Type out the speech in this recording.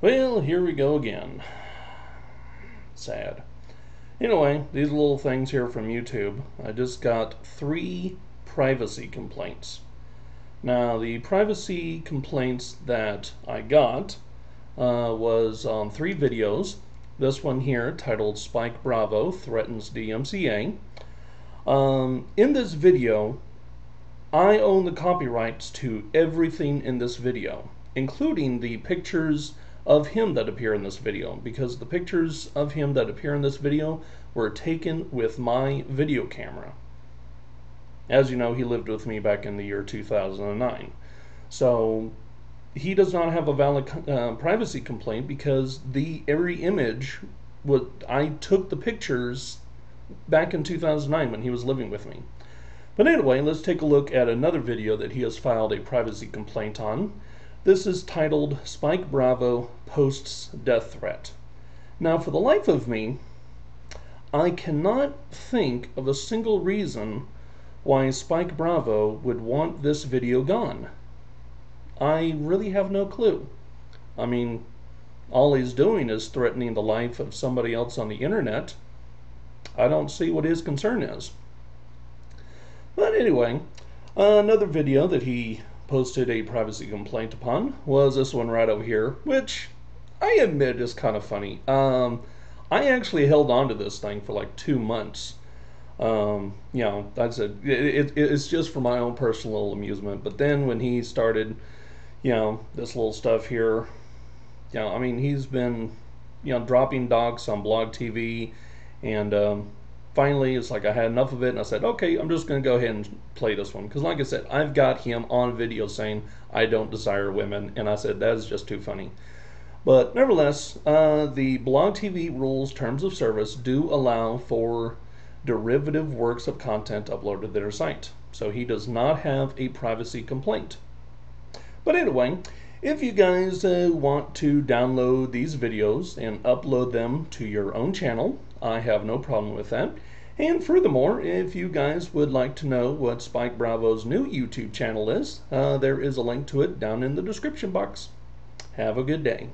Well, here we go again. Sad. Anyway, these little things here from YouTube. I just got 3 privacy complaints. Now, the privacy complaints that I got was on 3 videos. This one here, titled SpikeBravo Threatens DMCA. In this video, I own the copyrights to everything in this video, including the pictures of him that appear in this video, because the pictures of him that appear in this video were taken with my video camera. As you know, he lived with me back in the year 2009. So he does not have a valid privacy complaint because every image, I took the pictures back in 2009 when he was living with me. But anyway, let's take a look at another video that he has filed a privacy complaint on. This is titled SpikeBravo Posts Death Threat. Now, for the life of me, I cannot think of a single reason why SpikeBravo would want this video gone. I really have no clue. I mean, all he's doing is threatening the life of somebody else on the internet. I don't see what his concern is. But anyway, another video that he posted a privacy complaint upon was this one right over here, which I admit is kind of funny. I actually held on to this thing for like 2 months. You know, that's it's just for my own personal amusement. But then when he started, you know, this little stuff here, you know, I mean, he's been, you know, dropping docs on Blog TV, and finally it's like I had enough of it, and I said, okay, I'm just going to go ahead and play this one, because like I said, I've got him on video saying I don't desire women, and I said that is just too funny. But nevertheless, the Blog TV rules terms of service do allow for derivative works of content uploaded to their site, so he does not have a privacy complaint. But anyway, if you guys want to download these videos and upload them to your own channel, I have no problem with that. And furthermore, if you guys would like to know what SpikeBravo's new YouTube channel is, there is a link to it down in the description box. Have a good day.